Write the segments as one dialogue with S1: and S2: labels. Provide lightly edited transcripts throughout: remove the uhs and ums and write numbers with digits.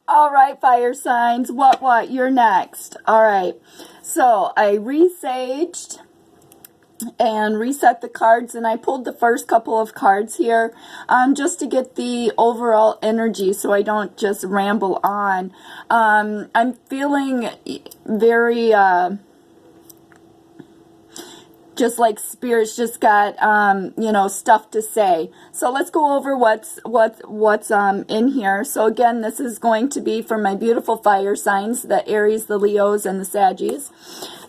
S1: All right, fire signs. What? You're next. All right. So I resaged and reset the cards, and I pulled the first couple of cards here just to get the overall energy so I don't just ramble on. I'm feeling very just like spirits just got you know, stuff to say. So let's go over what's in here. So again, this is going to be for my beautiful fire signs, the Aries, the Leos, and the Saggies.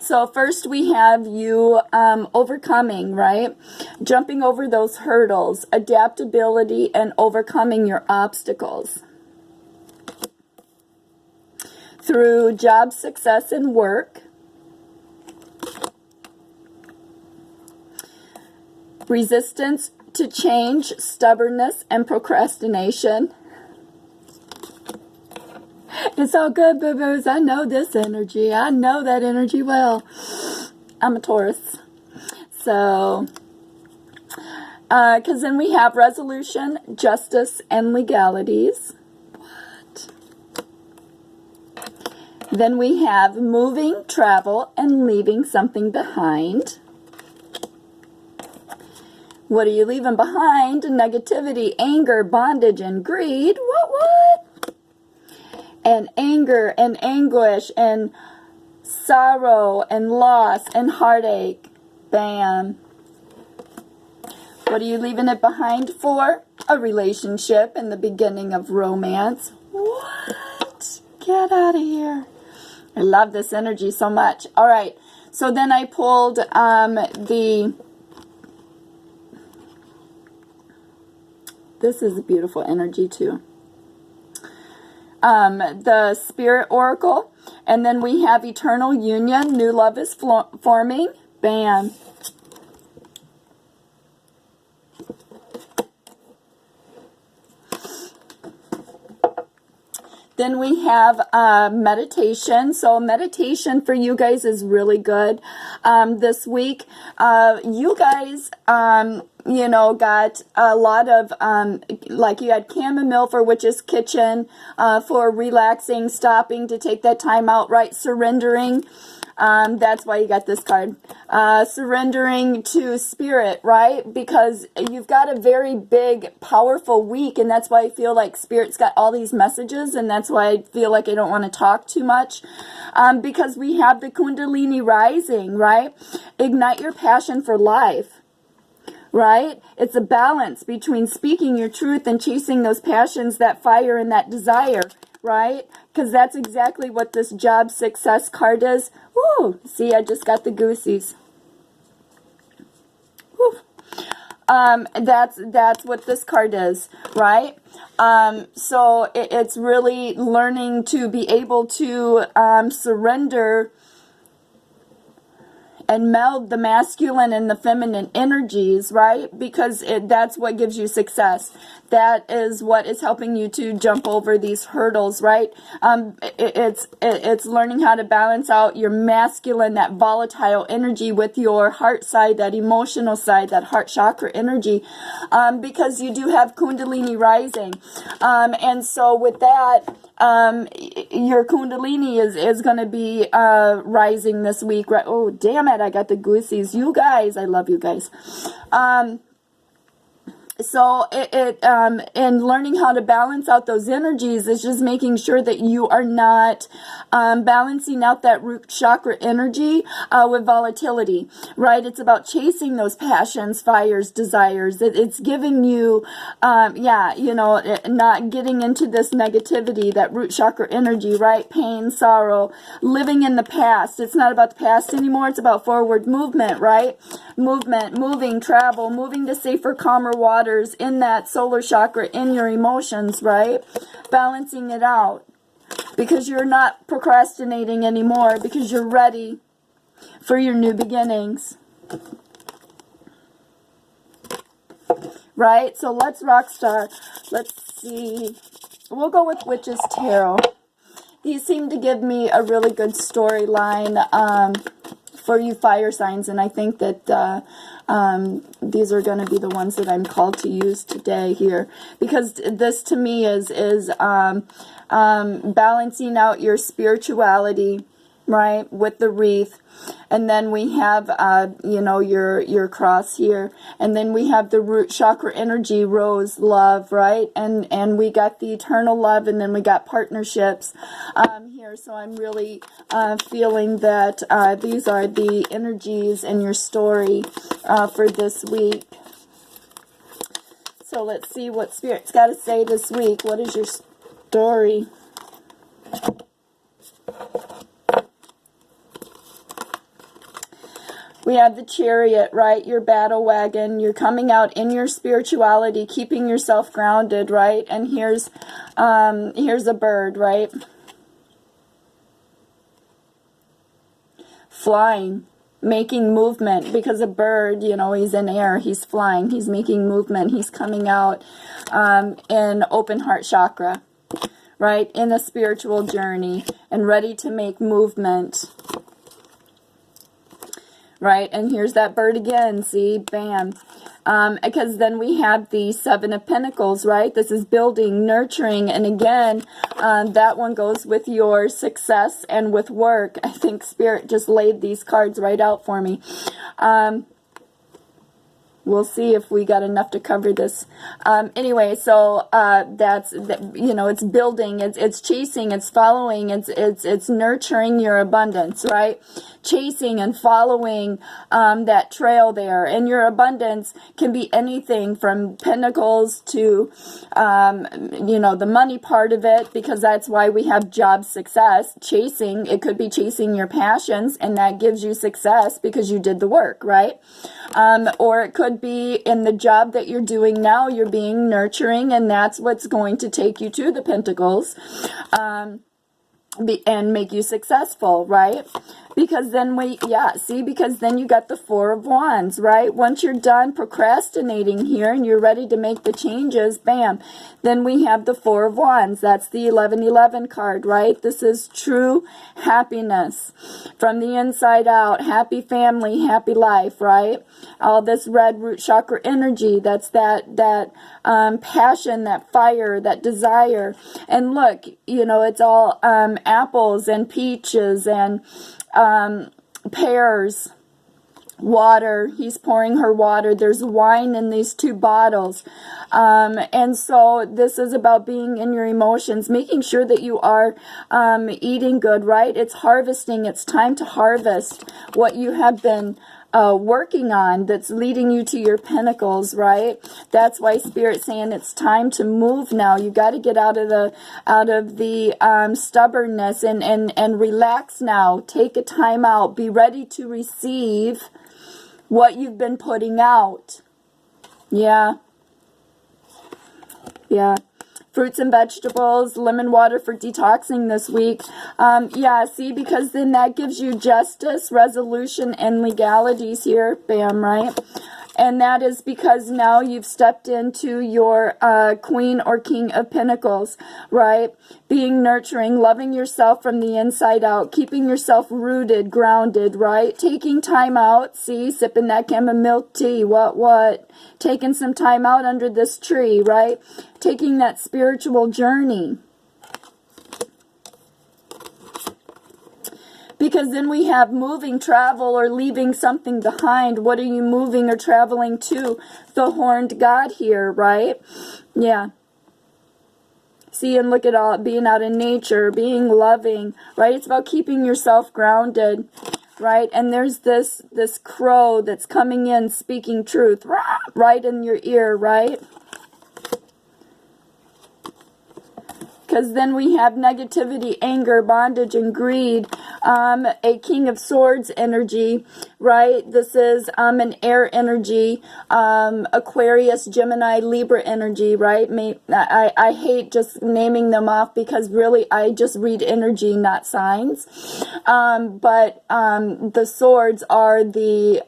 S1: So first we have you overcoming, right? Jumping over those hurdles, adaptability, and overcoming your obstacles. Through job success and work. Resistance to change, stubbornness, and procrastination. It's all good, boo-boos. I know this energy. I know that energy well. I'm a Taurus. So, because then we have resolution, justice, and legalities. What? Then we have moving, travel, and leaving something behind. What are you leaving behind? Negativity, anger, bondage, and greed. What? And anger and anguish and sorrow and loss and heartache. Bam. What are you leaving it behind for? A relationship and the beginning of romance. What? Get out of here. I love this energy so much. All right. So then I pulled this is a beautiful energy too. The Spirit Oracle. And then we have Eternal Union. New love is forming. Bam. Then we have meditation. So meditation for you guys is really good this week. You guys, you know, got a lot of, like you had chamomile for Witch's Kitchen, for relaxing, stopping to take that time out, right? Surrendering. That's why you got this card. Surrendering to spirit, right? Because you've got a very big, powerful week, and that's why I feel like spirit's got all these messages, and that's why I feel like I don't want to talk too much. Because we have the Kundalini rising, right? Ignite your passion for life. Right? It's a balance between speaking your truth and chasing those passions, that fire and that desire, right? Because that's exactly what this job success card is. Woo! See, I just got the goosies. Woo. That's what this card is, right? So it's really learning to be able to surrender and meld the masculine and the feminine energies, right? Because that's what gives you success. That is what is helping you to jump over these hurdles, right? It's learning how to balance out your masculine, that volatile energy with your heart side, that emotional side, that heart chakra energy, because you do have Kundalini rising. And so with that, your Kundalini is going to be rising this week, right? Oh, damn it, I got the goosies. You guys, I love you guys. So in learning how to balance out those energies is just making sure that you are not balancing out that root chakra energy with volatility, right? It's about chasing those passions, fires, desires. It's giving you, you know, not getting into this negativity, that root chakra energy, right? Pain, sorrow, living in the past. It's not about the past anymore. It's about forward movement, right? Movement, moving, travel, moving to safer, calmer waters in that solar chakra, in your emotions, right? Balancing it out because you're not procrastinating anymore, because you're ready for your new beginnings, right? So let's rock star. Let's see. We'll go with Witch's Tarot. These seem to give me a really good storyline for you fire signs, and I think that These are going to be the ones that I'm called to use today here, because this to me is balancing out your spirituality, right, with the wreath. And then we have, you know, your cross here. And then we have the root chakra energy, rose, love, right? And we got the eternal love, and then we got partnerships here. So I'm really feeling that these are the energies in your story for this week. So let's see what Spirit's got to say this week. What is your story? We have the Chariot, right? Your battle wagon. You're coming out in your spirituality, keeping yourself grounded, right? And here's a bird, right? Flying, making movement, because a bird, you know, he's in air, he's flying, he's making movement, he's coming out in open heart chakra, right? In a spiritual journey and ready to make movement. Right, and here's that bird again, see, bam. Because then we have the Seven of Pentacles, right? This is building, nurturing, and again, that one goes with your success and with work. I think Spirit just laid these cards right out for me. We'll see if we got enough to cover this. Anyway, so that's, you know, it's building, it's chasing, it's following, it's nurturing your abundance, right? Chasing and following that trail there. And your abundance can be anything from pentacles to, you know, the money part of it, because that's why we have job success. Chasing, it could be chasing your passions, and that gives you success because you did the work, right? Or it could be in the job that you're doing now, you're being nurturing, and that's what's going to take you to the pentacles and make you successful, right? Because then because then you got the Four of Wands, right? Once you're done procrastinating here and you're ready to make the changes, bam, then we have the Four of Wands. That's the 1111 card, right? This is true happiness from the inside out, happy family, happy life, right? All this red root chakra energy, that's that passion, that fire, that desire. And look, you know, it's all apples and peaches and pears, water. He's pouring her water. There's wine in these two bottles. And so this is about being in your emotions, making sure that you are eating good, right? It's harvesting. It's time to harvest what you have been working on that's leading you to your pentacles, right? That's why Spirit's saying it's time to move now. You got to get out of the stubbornness and relax now. Take a time out. Be ready to receive what you've been putting out. Yeah. Fruits and vegetables, lemon water for detoxing this week. See, because then that gives you justice, resolution, and legalities here. Bam, right? And that is because now you've stepped into your Queen or King of Pentacles, right? Being nurturing, loving yourself from the inside out, keeping yourself rooted, grounded, right? Taking time out, see, sipping that chamomile tea, what? Taking some time out under this tree, right? Taking that spiritual journey. Because then we have moving, travel, or leaving something behind. What are you moving or traveling to? The horned god here, right? Yeah. See, and look at all, being out in nature, being loving, right? It's about keeping yourself grounded, right? And there's this crow that's coming in speaking truth, right in your ear, right? Because then we have negativity, anger, bondage, and greed. A King of Swords energy, right? This is an air energy, Aquarius, Gemini, Libra energy, right? I hate just naming them off because really I just read energy, not signs. But the swords are the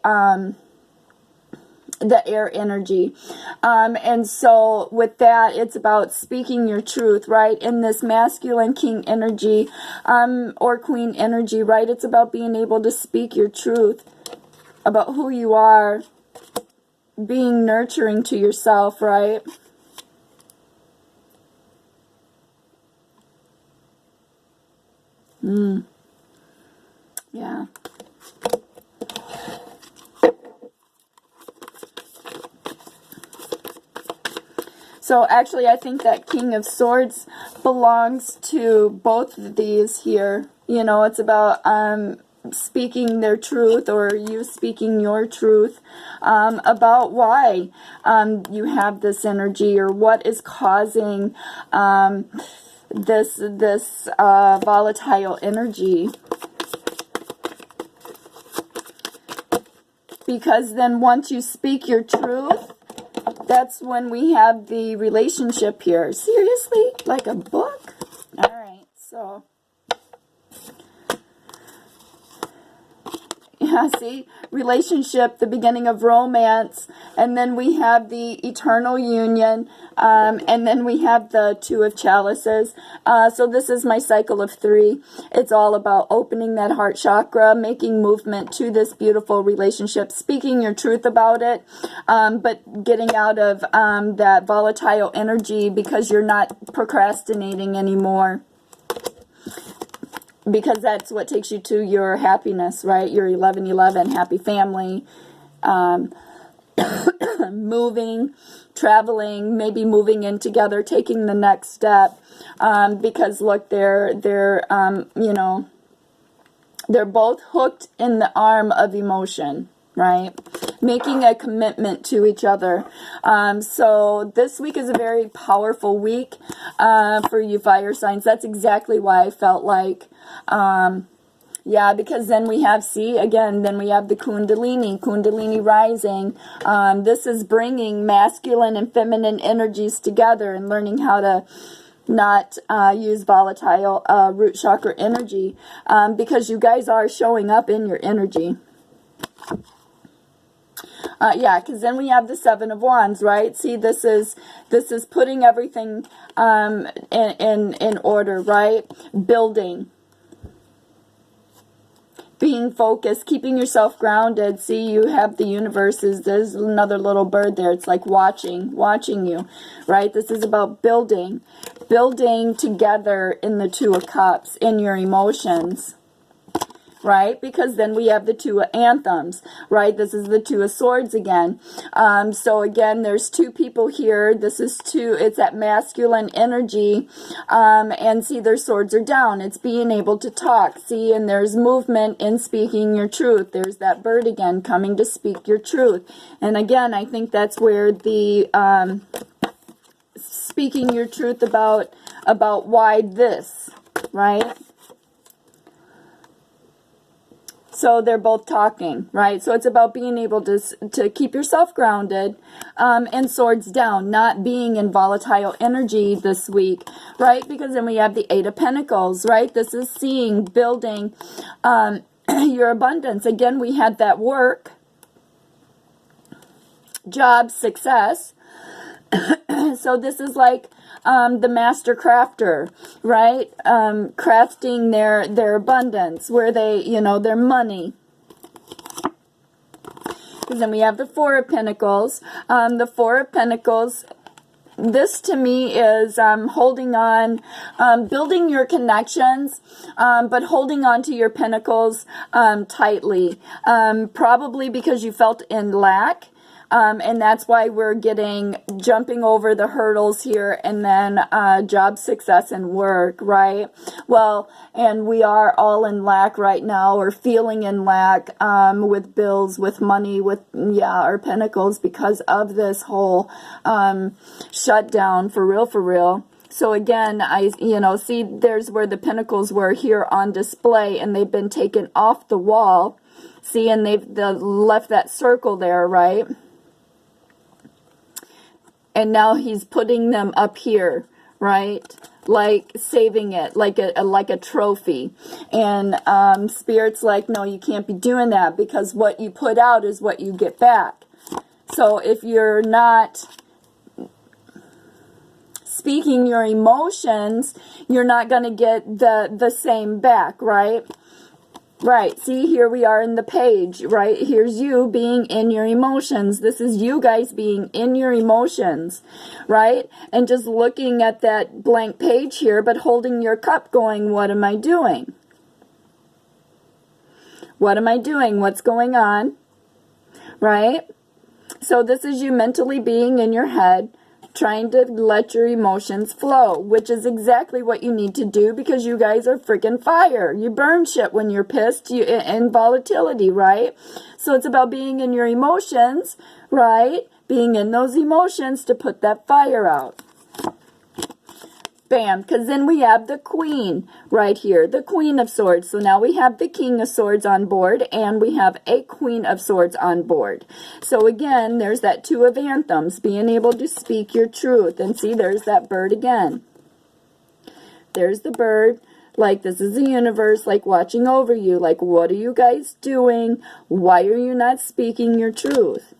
S1: air energy. And so with that, it's about speaking your truth, right? In this masculine king energy, or queen energy, right? It's about being able to speak your truth about who you are, being nurturing to yourself, right? Yeah. So actually, I think that King of Swords belongs to both of these here. You know, it's about speaking their truth, or you speaking your truth about why you have this energy, or what is causing this volatile energy. Because then once you speak your truth, that's when we have the relationship here. Seriously? Like a book? Alright, so. Yeah, see? Relationship, the beginning of romance. And then we have the eternal union. And then we have the Two of Chalices. So this is my cycle of 3. It's all about opening that heart chakra, making movement to this beautiful relationship, speaking your truth about it, but getting out of that volatile energy, because you're not procrastinating anymore. Because that's what takes you to your happiness, right? Your 1111, happy family, moving, traveling, maybe moving in together, taking the next step. Because look, they're you know, they're both hooked in the arm of emotion, right? Making a commitment to each other. So this week is a very powerful week for you fire signs. That's exactly why I felt like, yeah, because then we have, see, again, then we have the Kundalini rising. This is bringing masculine and feminine energies together and learning how to not use volatile root chakra energy, because you guys are showing up in your energy. Yeah, because then we have the Seven of Wands, right? See, this is putting everything in order, right? Building, being focused, keeping yourself grounded. See, you have the universes. There's another little bird there. It's like watching you, right? This is about building together in the Two of Cups, in your emotions. Right? Because then we have the Two of Anthems, right? This is the Two of Swords again. So again, there's two people here. This is two, it's that masculine energy. And see, their swords are down. It's being able to talk. See, and there's movement in speaking your truth. There's that bird again coming to speak your truth. And again, I think that's where the speaking your truth about why this, right? So they're both talking, right? So it's about being able to keep yourself grounded and swords down, not being in volatile energy this week, right? Because then we have the Eight of Pentacles, right? This is seeing, building your abundance. Again, we had that work, job, success. So this is like the master crafter, right? Crafting their abundance, where they, you know, their money. Because then we have the Four of Pentacles. The Four of Pentacles, this to me is holding on, building your connections, but holding on to your pentacles tightly. Probably because you felt in lack. And that's why we're jumping over the hurdles here, and then job success and work, right? Well, and we are all in lack right now, or feeling in lack with bills, with money, with, yeah, our pentacles, because of this whole shutdown, for real. So again, see, there's where the pentacles were here on display, and they've been taken off the wall. See, and they've left that circle there, right? And now he's putting them up here, right? Like saving it, like a trophy. And Spirit's like, no, you can't be doing that, because what you put out is what you get back. So if you're not speaking your emotions, you're not going to get the same back, right? Right, see, here we are in the page, right? Here's you being in your emotions. This is you guys being in your emotions, right? And just looking at that blank page here, but holding your cup going, what am I doing? What am I doing? What's going on? Right? So this is you mentally being in your head, trying to let your emotions flow, which is exactly what you need to do because you guys are freaking fire. You burn shit when you're pissed, and volatility, right? So it's about being in your emotions, right? Being in those emotions to put that fire out. Bam, because then we have the Queen right here, the Queen of Swords. So now we have the King of Swords on board, and we have a Queen of Swords on board. So again, there's that Two of Anthems, being able to speak your truth. And see, there's that bird again. There's the bird. Like, this is the universe, like, watching over you. Like, what are you guys doing? Why are you not speaking your truth?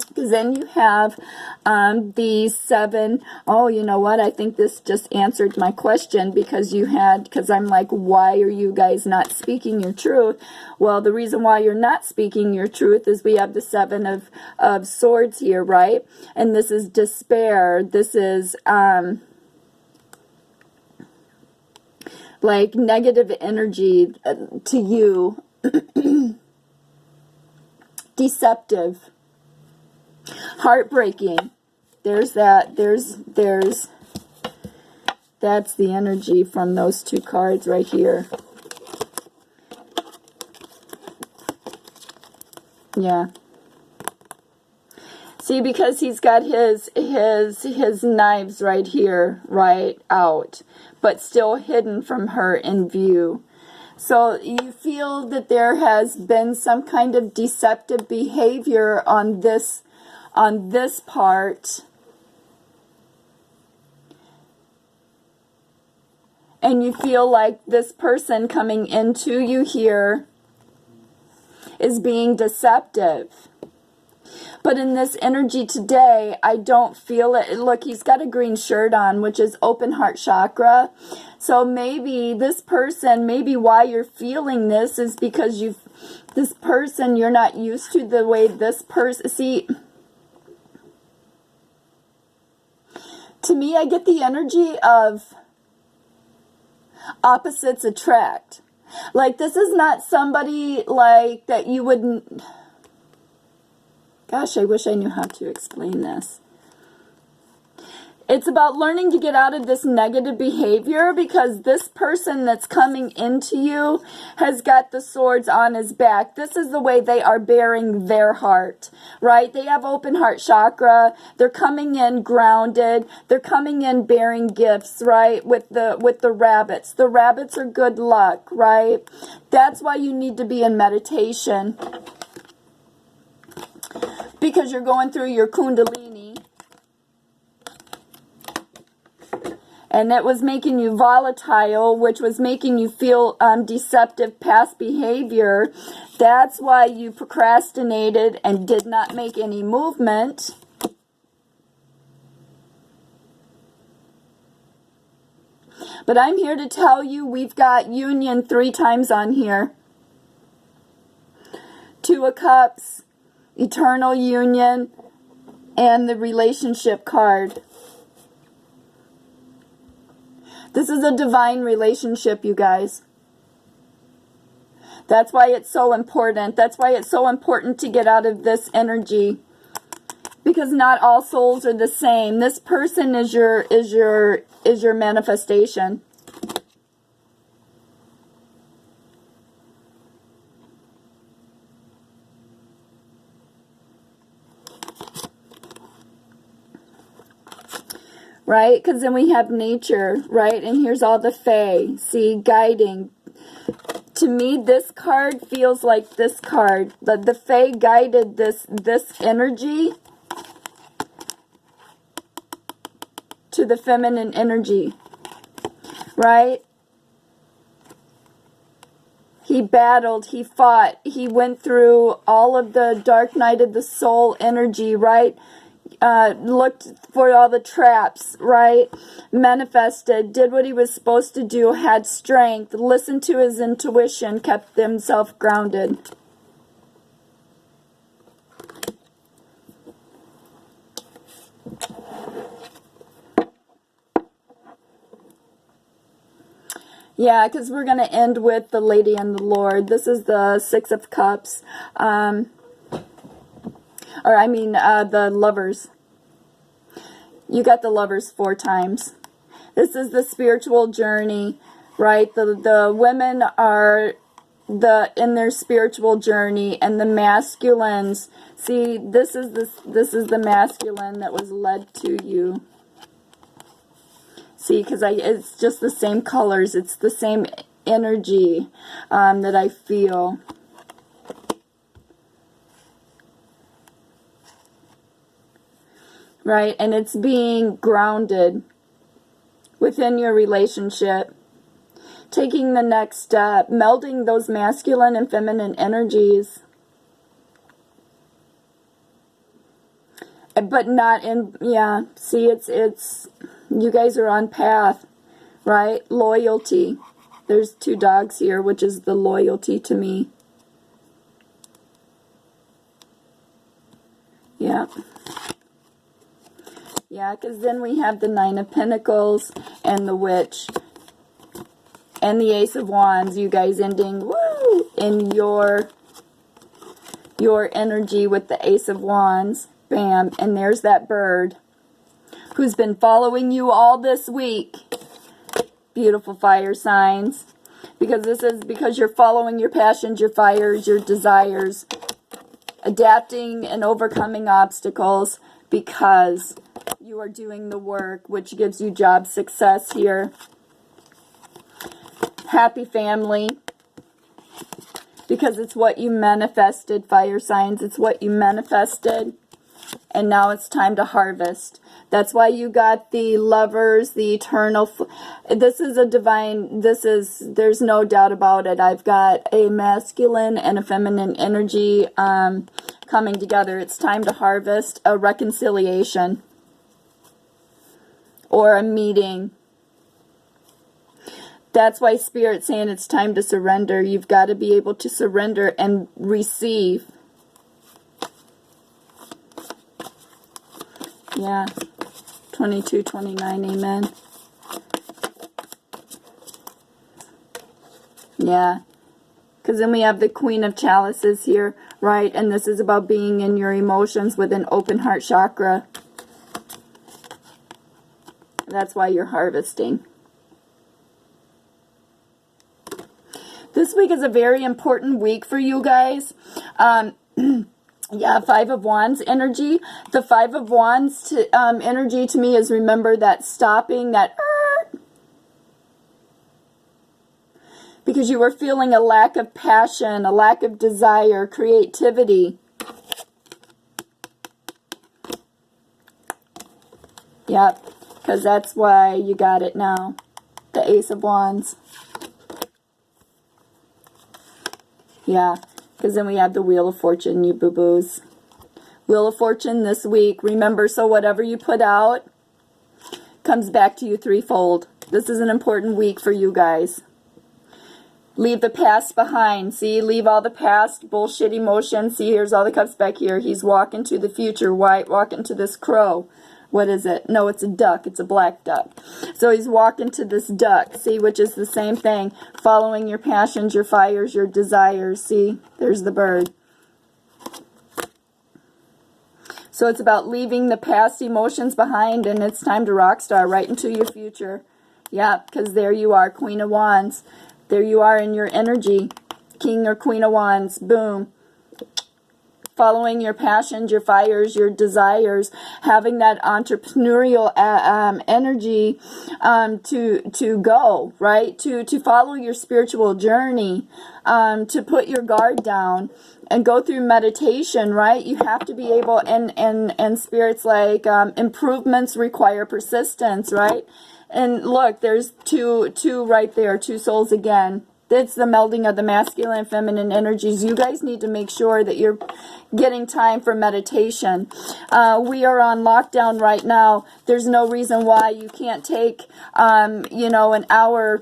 S1: Because then you have the 7. Oh, you know what? I think this just answered my question because I'm like, why are you guys not speaking your truth? Well, the reason why you're not speaking your truth is we have the 7 of Swords here, right? And this is despair. This is like negative energy to you. Deceptive. Heartbreaking. There's that. That's the energy from those 2 cards right here. Yeah. See, because he's got his knives right here, right out, but still hidden from her in view. So you feel that there has been some kind of deceptive behavior on this part. And you feel like this person coming into you here is being deceptive. But in this energy today, I don't feel it. Look, he's got a green shirt on, which is open heart chakra. So maybe this person, maybe why you're feeling this is because this person, you're not used to the way this person, see, to me, I get the energy of opposites attract. Like, this is not somebody like that you wouldn't... Gosh, I wish I knew how to explain this. It's about learning to get out of this negative behavior because this person that's coming into you has got the swords on his back. This is the way they are bearing their heart, right? They have open heart chakra. They're coming in grounded. They're coming in bearing gifts, right? With the rabbits. The rabbits are good luck, right? That's why you need to be in meditation. Because you're going through your kundalini. And it was making you volatile, which was making you feel deceptive past behavior. That's why you procrastinated and did not make any movement. But I'm here to tell you we've got union 3 times on here. 2 of Cups, eternal union, and the relationship card. This is a divine relationship, you guys. That's why it's so important. That's why it's so important to get out of this energy. Because not all souls are the same. This person is your manifestation. Right? Because then we have nature, right? And here's all the fae. See, guiding. To me, this card feels like this card. The fae guided this energy to the feminine energy. Right? He battled, he fought, he went through all of the dark night of the soul energy, right? looked for all the traps, right? Manifested, did what he was supposed to do, had strength, listened to his intuition, kept himself grounded. Yeah, because we're going to end with the Lady and the Lord. This is the Six of Cups. The Lovers. You got the Lovers 4 times. This is the spiritual journey, right? The women are in their spiritual journey, and the masculines. See, this is the masculine that was led to you. See, because it's just the same colors. It's the same energy that I feel. Right? And it's being grounded within your relationship. Taking the next step. Melding those masculine and feminine energies. But not in, yeah, see, it's, you guys are on path, right? Loyalty. There's 2 dogs here, which is the loyalty to me. Yeah. Yeah, because then we have the 9 of Pentacles and the Witch. And the Ace of Wands, you guys ending, woo, in your energy with the Ace of Wands. Bam, and there's that bird who's been following you all this week. Beautiful fire signs. Because you're following your passions, your fires, your desires. Adapting and overcoming obstacles because you are doing the work, which gives you job success here. Happy family. Because it's what you manifested, fire signs. It's what you manifested. And now it's time to harvest. That's why you got the Lovers, the Eternal. This is a divine, there's no doubt about it. I've got a masculine and a feminine energy coming together. It's time to harvest a reconciliation or a meeting. That's why Spirit's saying it's time to surrender. You've got to be able to surrender and receive. Yeah, 22, 29, amen. Yeah, because then we have the Queen of Chalices here, right? And this is about being in your emotions with an open heart chakra. That's why you're harvesting. This week is a very important week for you guys. Yeah, 5 of Wands energy. The 5 of Wands energy to me is, remember, that stopping, that because you were feeling a lack of passion, a lack of desire, creativity. Yep, because that's why you got it now. The Ace of Wands. Yeah. Because then we have the Wheel of Fortune, you boo-boos. Wheel of Fortune this week. Remember, so whatever you put out comes back to you threefold. This is an important week for you guys. Leave the past behind. See, leave all the past bullshit emotions. See, here's all the cups back here. He's walking to the future. Walking to this crow. What is it? No, it's a duck. It's a black duck. So he's walking to this duck, see, which is the same thing. Following your passions, your fires, your desires. See, there's the bird. So it's about leaving the past emotions behind, and it's time to rock star right into your future. Yeah, because there you are, Queen of Wands. There you are in your energy. King or Queen of Wands. Boom. Following your passions, your fires, your desires, having that entrepreneurial energy to go, right? To follow your spiritual journey, to put your guard down and go through meditation, right? You have to be able, and Spirit's like, improvements require persistence, right? And look, there's two right there, 2 souls again. It's the melding of the masculine and feminine energies. You guys need to make sure that you're getting time for meditation. We are on lockdown right now. There's no reason why you can't take, you know, an hour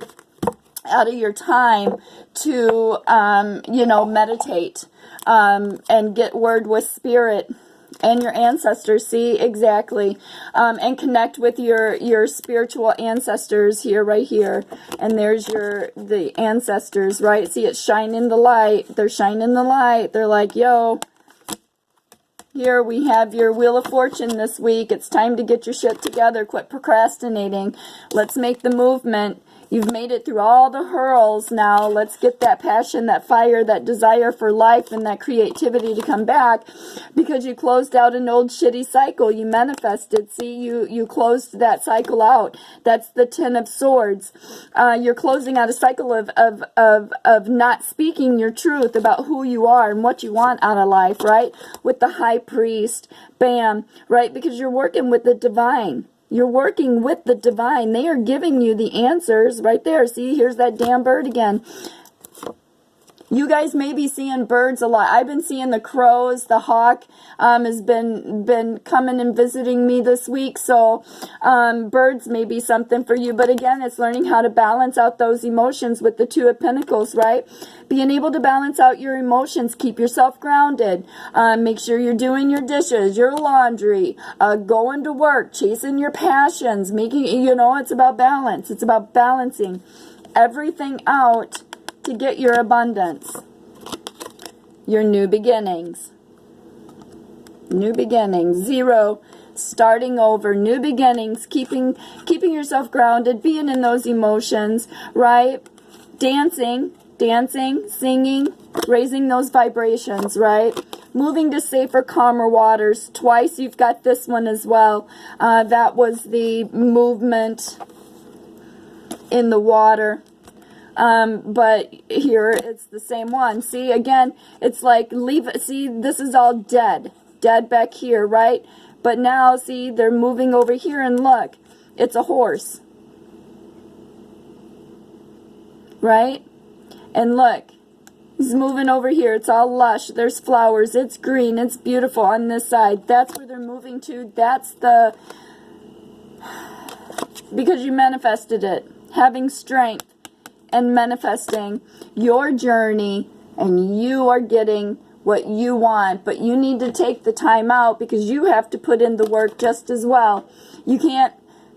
S1: out of your time to, you know, meditate and get word with spirit and your ancestors. See, exactly. And connect with your spiritual ancestors here, right here. And there's the ancestors, right? See, it's shining the light. They're shining the light. They're like, yo, here we have your Wheel of Fortune this week. It's time to get your shit together. Quit procrastinating. Let's make the movement. You've made it through all the hurls. Now let's get that passion, that fire, that desire for life, and that creativity to come back, because you closed out an old shitty cycle. You manifested. See, you closed that cycle out. That's the Ten of Swords. You're closing out a cycle of not speaking your truth about who you are and what you want out of life, right? With the High Priest, bam, right? Because you're working with the divine. You're working with the divine. They are giving you the answers right there. See, here's that damn bird again. You guys may be seeing birds a lot. I've been seeing the crows. The hawk has been coming and visiting me this week. So birds may be something for you. But again, it's learning how to balance out those emotions with the Two of Pentacles, right? Being able to balance out your emotions. Keep yourself grounded. Make sure you're doing your dishes, your laundry, going to work, chasing your passions, making, you know, it's about balance. It's about balancing everything out to get your abundance, your new beginnings. New beginnings. 0, starting over, new beginnings, keeping yourself grounded, being in those emotions, right? Dancing, singing, raising those vibrations, right? Moving to safer, calmer waters. Twice you've got this one as well. That was the movement in the water. But here it's the same one. See, again, it's like see, this is all dead back here, right? But now, see, they're moving over here, and look, it's a horse, right? And look, he's moving over here. It's all lush. There's flowers. It's green. It's beautiful on this side. That's where they're moving to. That's because you manifested it. Having strength and manifesting your journey, and you are getting what you want. But you need to take the time out, because you have to put in the work just as well. You can't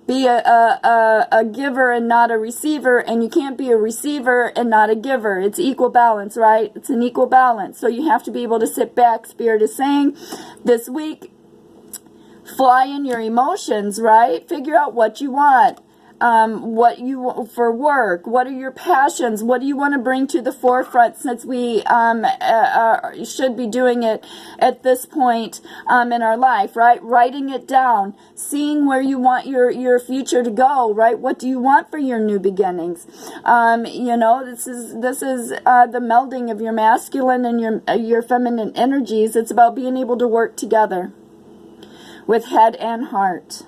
S1: be a giver and not a receiver, and you can't be a receiver and not a giver. It's equal balance, right? It's an equal balance. So you have to be able to sit back. Spirit is saying this week, fly in your emotions, right? Figure out what you want. What you want for work, what are your passions, what do you want to bring to the forefront, since we should be doing it at this point in our life, right? Writing it down, seeing where you want your future to go, right? What do you want for your new beginnings? You know, this is the melding of your masculine and your feminine energies. It's about being able to work together with head and heart.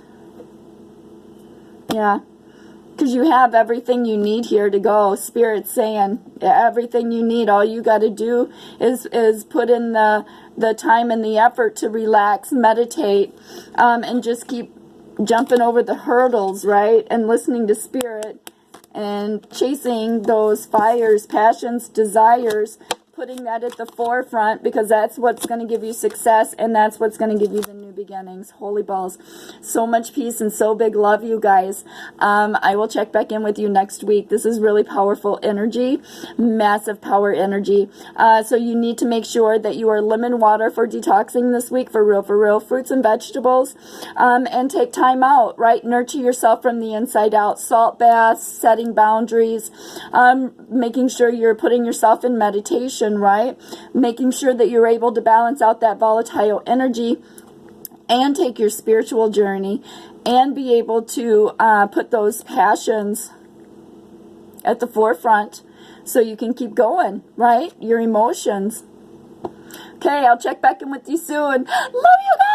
S1: Yeah. Because you have everything you need here to go. Spirit's saying everything you need. All you got to do is put in the time and the effort to relax, meditate, and just keep jumping over the hurdles, right? And listening to Spirit and chasing those fires, passions, desires, putting that at the forefront, because that's what's going to give you success, and that's what's going to give you the new beginnings. Holy balls. So much peace and so big love, you guys. I will check back in with you next week. This is really powerful energy, massive power energy. So you need to make sure that you are lemon water for detoxing this week, for real, fruits and vegetables, and take time out, right? Nurture yourself from the inside out. Salt baths, setting boundaries, making sure you're putting yourself in meditation, right? Making sure that you're able to balance out that volatile energy and take your spiritual journey and be able to put those passions at the forefront so you can keep going, right? Your emotions. Okay, I'll check back in with you soon. Love you guys.